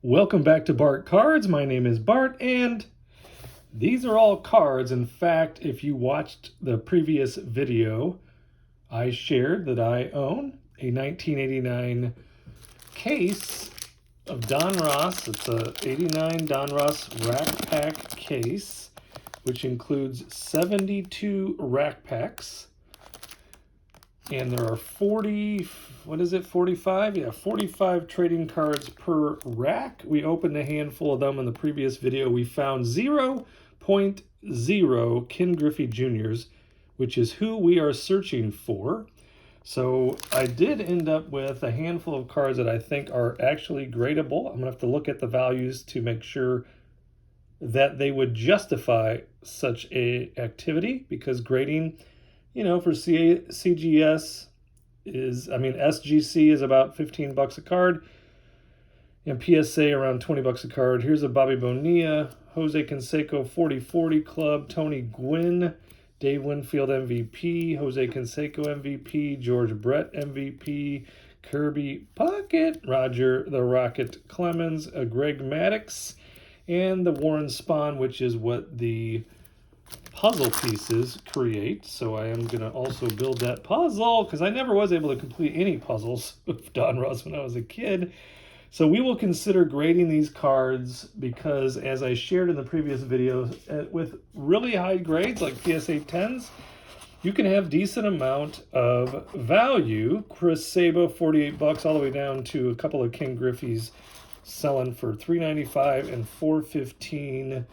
Welcome back to Bart Cards. My name is Bart, and these are all cards. In fact, if you watched the previous video, I shared that I own a 1989 case of Donruss. It's a 89 Donruss Rack Pack case, which includes 72 rack packs. And there are 45? Yeah, 45 trading cards per rack. We opened a handful of them in the previous video. We found 0.0 Ken Griffey Jr.'s, which is who we are searching for. So I did end up with a handful of cards that I think are actually gradable. I'm going to have to look at the values to make sure that they would justify such a activity, because grading, for CGS SGC is about 15 bucks a card, and PSA around 20 bucks a card. Here's a Bobby Bonilla, Jose Canseco 40-40 Club, Tony Gwynn, Dave Winfield MVP, Jose Canseco MVP, George Brett MVP, Kirby Pocket, Roger the Rocket Clemens, Greg Maddux, and the Warren Spahn, which is what the puzzle pieces create. So I am going to also build that puzzle, because I never was able to complete any puzzles with Donruss when I was a kid. So we will consider grading these cards, because as I shared in the previous video, with really high grades like PSA 10s, you can have decent amount of value. Chris Sabo, 48 bucks, all the way down to a couple of Ken Griffey's selling for $3.95 and $4.15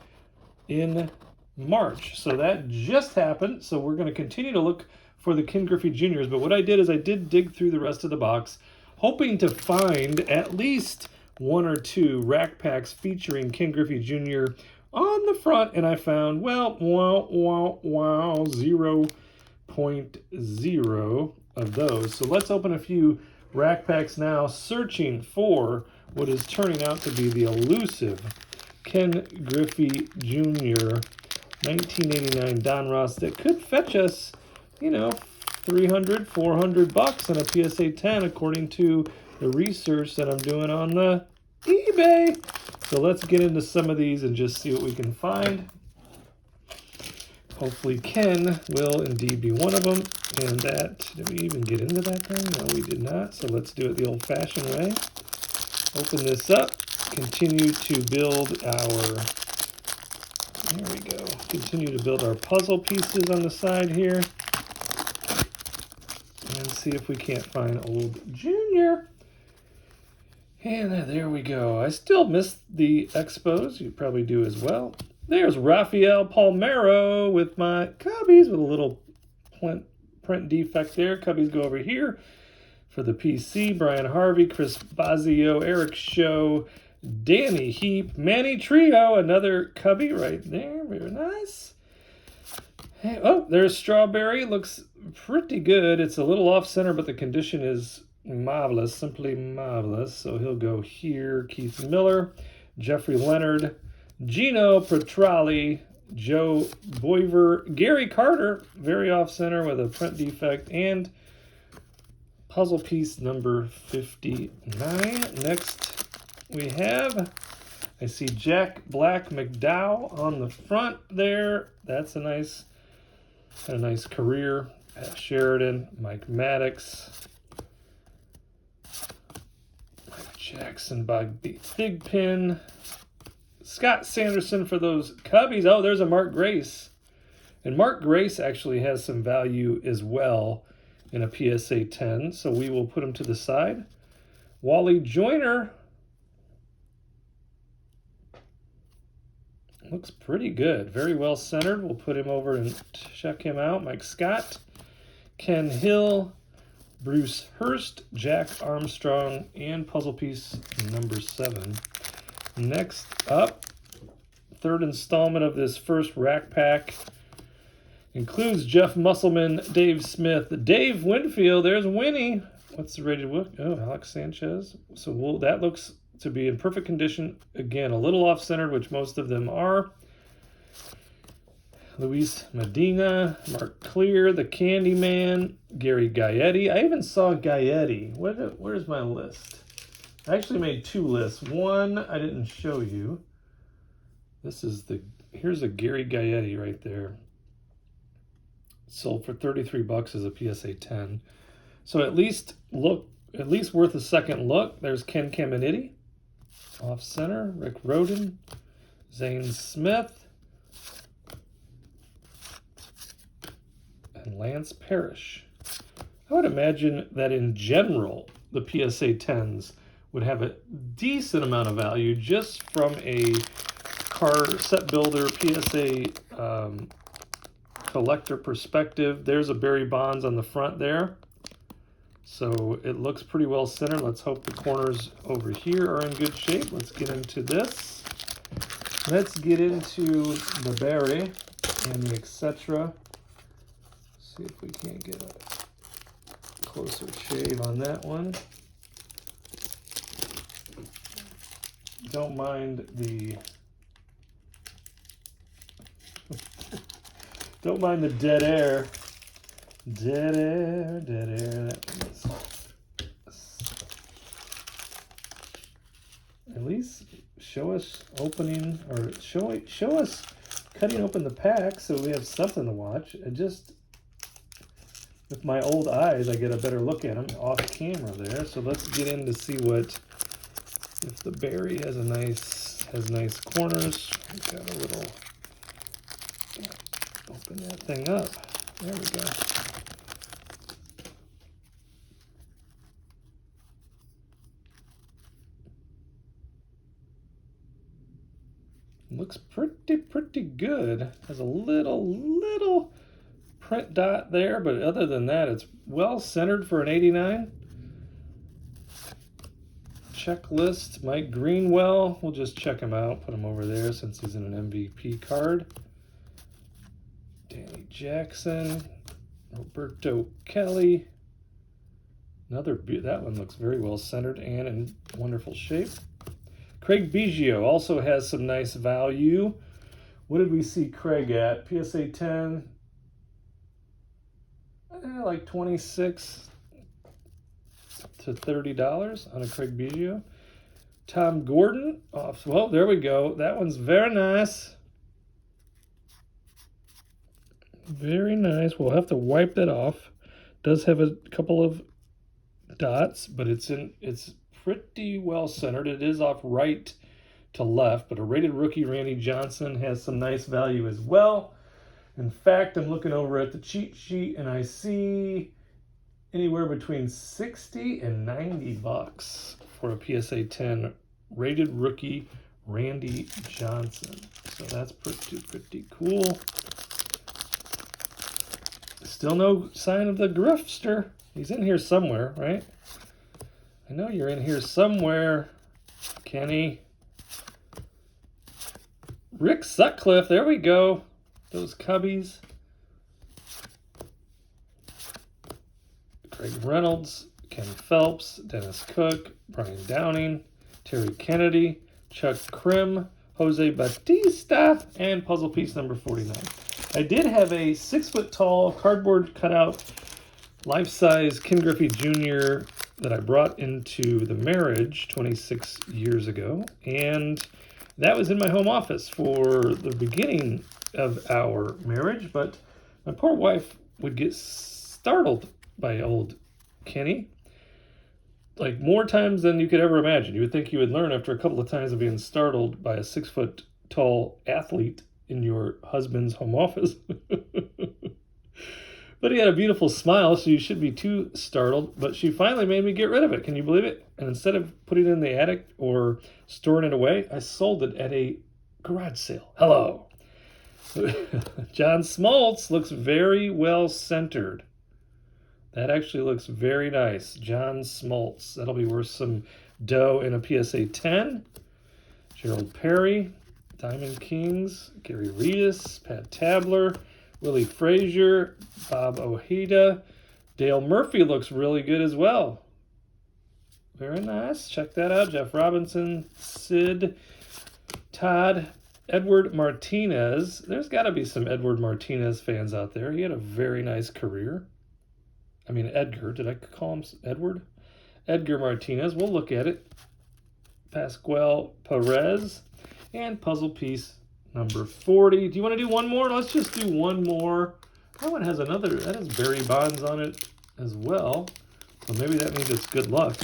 in March. So that just happened. So we're going to continue to look for the Ken Griffey Jr.'s. But what I did is I did dig through the rest of the box, hoping to find at least one or two rack packs featuring Ken Griffey Jr. on the front. And I found, 0.0 of those. So let's open a few rack packs now, searching for what is turning out to be the elusive Ken Griffey Jr. 1989 Donruss that could fetch us, 300, 400 bucks in a PSA 10, according to the research that I'm doing on the eBay. So let's get into some of these and just see what we can find. Hopefully Ken will indeed be one of them. And that, did we even get into that thing? No, we did not. So let's do it the old-fashioned way. Open this up. Continue to build our, there we go. Continue to build our puzzle pieces on the side here. And see if we can't find old Junior. And there we go. I still miss the Expos. You probably do as well. There's Rafael Palmeiro with my Cubbies with a little print defect there. Cubbies go over here for the PC. Brian Harvey, Chris Bazio, Eric Show, Danny Heap, Manny Trio, another Cubby right there. Very nice. Hey, oh, there's Strawberry. Looks pretty good. It's a little off center, but the condition is marvelous, simply marvelous. So he'll go here. Keith Miller, Jeffrey Leonard, Gino Petrali, Joe Boiver, Gary Carter, very off center with a print defect, and puzzle piece number 59. Next we have, I see Jack Black McDowell on the front there. That's a nice career. Sheridan, Mike Maddox, Mike Jackson, Big Pin, Scott Sanderson for those Cubbies. Oh, there's a Mark Grace. And Mark Grace actually has some value as well in a PSA 10, so we will put him to the side. Wally Joyner looks pretty good. Very well centered. We'll put him over and check him out. Mike Scott, Ken Hill, Bruce Hurst, Jack Armstrong, and puzzle piece number 7. Next up, third installment of this first rack pack includes Jeff Musselman, Dave Smith, Dave Winfield. There's Winnie. What's the rated look? Oh, Alex Sanchez. So that looks to be in perfect condition. Again, a little off-centered, which most of them are. Luis Medina, Mark Clear, the Candyman, Gary Gaetti. I even saw Gaetti. Where's my list? I actually made 2 lists. One I didn't show you. This is here's a Gary Gaetti right there. Sold for 33 bucks as a PSA 10. So at least worth a second look. There's Ken Caminiti, off center. Rick Roden, Zane Smith, and Lance Parrish. I would imagine that in general, the PSA 10s would have a decent amount of value just from a car set builder PSA collector perspective. There's a Barry Bonds on the front there. So it looks pretty well centered. Let's hope the corners over here are in good shape. Let's get into this. Let's get into the Barry and the etc. See if we can't get a closer shave on that one. Don't mind the don't mind the dead air. Dead air, dead air. That one is, at least show us opening, or show us cutting open the pack so we have something to watch. It just, with my old eyes, I get a better look at them off camera there. So let's get in to see what, if the Barry has nice corners. We've got a little, open that thing up. There we go. Looks pretty good. Has a little print dot there, but other than that, it's well centered for an 89. Checklist, Mike Greenwell. We'll just check him out, put him over there since he's in an MVP card. Danny Jackson, Roberto Kelly. That one looks very well centered and in wonderful shape. Craig Biggio also has some nice value. What did we see Craig at? PSA 10, like $26 to $30 on a Craig Biggio. Tom Gordon, well, there we go. That one's very nice. Very nice. We'll have to wipe that off. Does have a couple of dots, but it's pretty well centered. It is off right to left, but a rated rookie, Randy Johnson, has some nice value as well. In fact, I'm looking over at the cheat sheet and I see anywhere between 60 and 90 bucks for a PSA 10 rated rookie, Randy Johnson. So that's pretty cool. Still no sign of the grifter. He's in here somewhere, right? I know you're in here somewhere, Kenny. Rick Sutcliffe, there we go. Those Cubbies. Craig Reynolds, Ken Phelps, Dennis Cook, Brian Downing, Terry Kennedy, Chuck Krim, Jose Bautista, and puzzle piece number 49. I did have a 6-foot-tall cardboard cutout, life-size Ken Griffey Jr. that I brought into the marriage 26 years ago, and that was in my home office for the beginning of our marriage, but my poor wife would get startled by old Kenny, like more times than you could ever imagine. You would think you would learn after a couple of times of being startled by a 6-foot-tall athlete in your husband's home office. But he had a beautiful smile, so you shouldn't be too startled. But she finally made me get rid of it. Can you believe it? And instead of putting it in the attic or storing it away, I sold it at a garage sale. Hello. John Smoltz looks very well centered. That actually looks very nice. John Smoltz. That'll be worth some dough in a PSA 10. Gerald Perry, Diamond Kings, Gary Reedus, Pat Tabler, Willie Frazier, Bob Ojeda. Dale Murphy looks really good as well. Very nice. Check that out. Jeff Robinson, Sid, Todd, Edward Martinez. There's got to be some Edward Martinez fans out there. He had a very nice career. I mean, Edgar. Did I call him Edward? Edgar Martinez. We'll look at it. Pascual Perez. And puzzle piece number 40. Do you want to do one more? Let's just do one more. That one has another, that has Barry Bonds on it as well. So maybe that means it's good luck.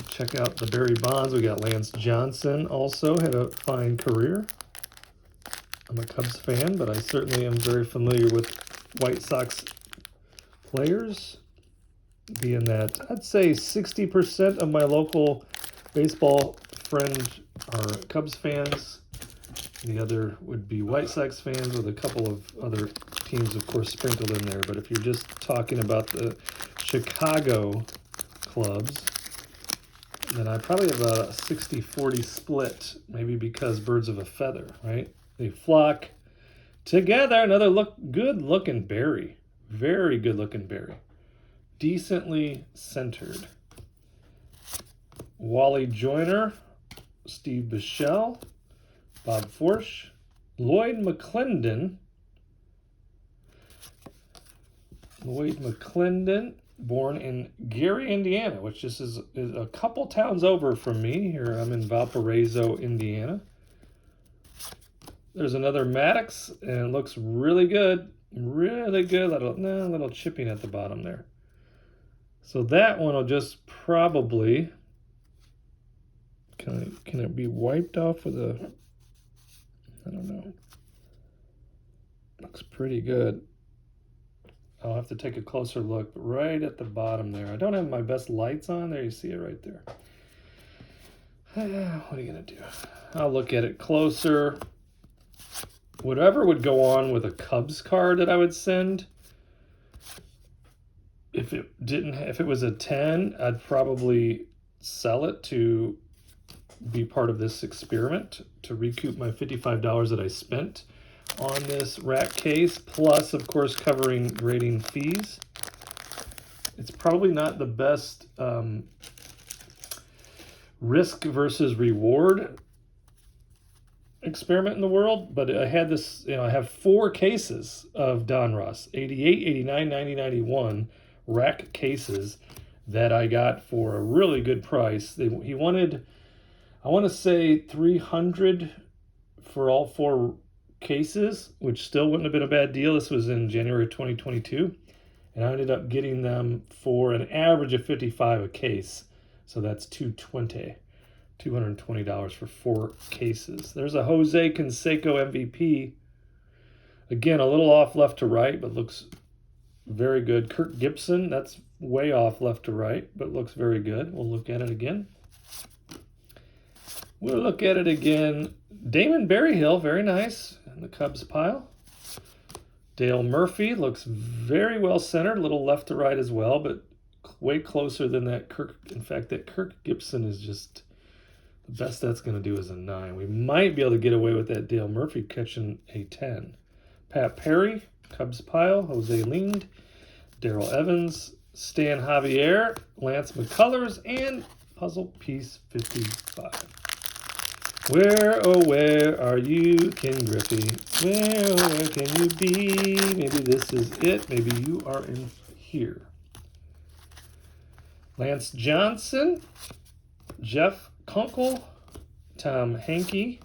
Check out the Barry Bonds. We got Lance Johnson also, had a fine career. I'm a Cubs fan, but I certainly am very familiar with White Sox players. Being that I'd say 60% of my local baseball friends are Cubs fans. The other would be White Sox fans with a couple of other teams, of course, sprinkled in there. But if you're just talking about the Chicago clubs, then I probably have a 60-40 split, maybe because birds of a feather, right? They flock together. Another good-looking Barry. Very good-looking Barry. Decently centered. Wally Joyner, Steve Bichelle, Bob Forsch, Lloyd McClendon. Born in Gary, Indiana, which just is a couple towns over from me. Here I'm in Valparaiso, Indiana. There's another Maddox, and it looks really good. Really good. Little chipping at the bottom there. So that one will just probably... Can it be wiped off with a... I don't know. Looks pretty good. I'll have to take a closer look, but right at the bottom there. I don't have my best lights on. There, you see it right there. What are you going to do? I'll look at it closer. Whatever would go on with a Cubs card that I would send, if it was a 10, I'd probably sell it to be part of this experiment to recoup my $55 that I spent on this rack case, plus of course covering grading fees. It's probably not the best risk versus reward experiment in the world, but I had this, I have 4 cases of Donruss, 88, 89, 90, 91 rack cases that I got for a really good price. He wanted, I want to say $300 for all 4 cases, which still wouldn't have been a bad deal. This was in January 2022, and I ended up getting them for an average of $55 a case. So that's $220 for 4 cases. There's a Jose Canseco MVP. Again, a little off left to right, but looks very good. Kirk Gibson, that's way off left to right, but looks very good. We'll look at it again. Damon Berryhill, very nice in the Cubs pile. Dale Murphy looks very well centered, a little left to right as well, but way closer than that Kirk. In fact, that Kirk Gibson is just, the best that's going to do is a 9. We might be able to get away with that Dale Murphy catching a 10. Pat Perry, Cubs pile. Jose Lind, Darrell Evans, Stan Javier, Lance McCullers, and puzzle piece 55. Where, oh, where are you, Ken Griffey? Where, oh, where can you be? Maybe this is it. Maybe you are in here. Lance Johnson, Jeff Kunkel, Tom Hankey,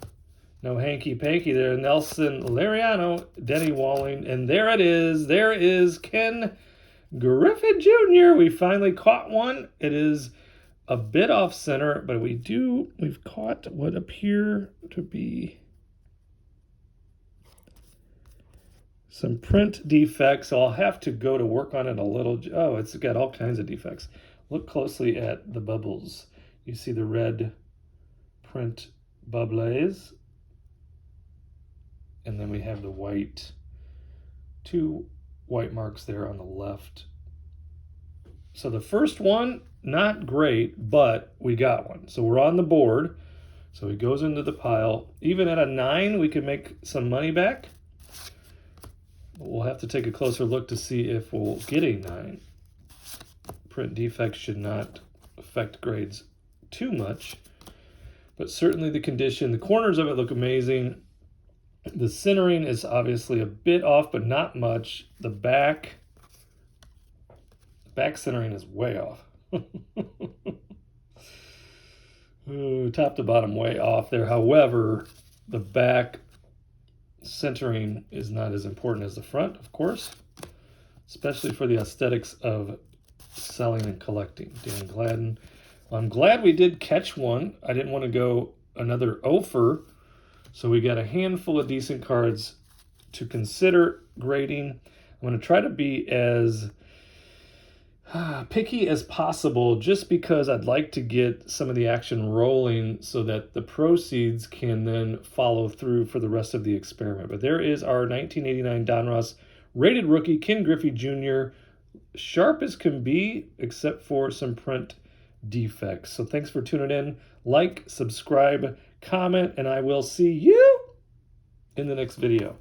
no hanky-panky there, Nelson Lariano, Denny Walling, and there it is. There is Ken Griffey Jr. We finally caught one. It is a bit off center, but we've caught what appear to be some print defects. I'll have to go to work on it a little. Oh, it's got all kinds of defects. Look closely at the bubbles. You see the red print bubbles, and then we have the white, 2 white marks there on the left. So the first one, not great, but we got one. So we're on the board. So he goes into the pile. Even at a 9, we could make some money back. We'll have to take a closer look to see if we'll get a 9. Print defects should not affect grades too much, but certainly the condition, the corners of it look amazing. The centering is obviously a bit off, but not much. The back centering is way off. Ooh, top to bottom way off there. However, the back centering is not as important as the front, of course, especially for the aesthetics of selling and collecting. Dan Gladden. Well, I'm glad we did catch one. I didn't want to go another offer, so we got a handful of decent cards to consider grading. I'm going to try to be as picky as possible, just because I'd like to get some of the action rolling so that the proceeds can then follow through for the rest of the experiment. But there is our 1989 Donruss rated rookie, Ken Griffey Jr., sharp as can be, except for some print defects. So thanks for tuning in. Like, subscribe, comment, and I will see you in the next video.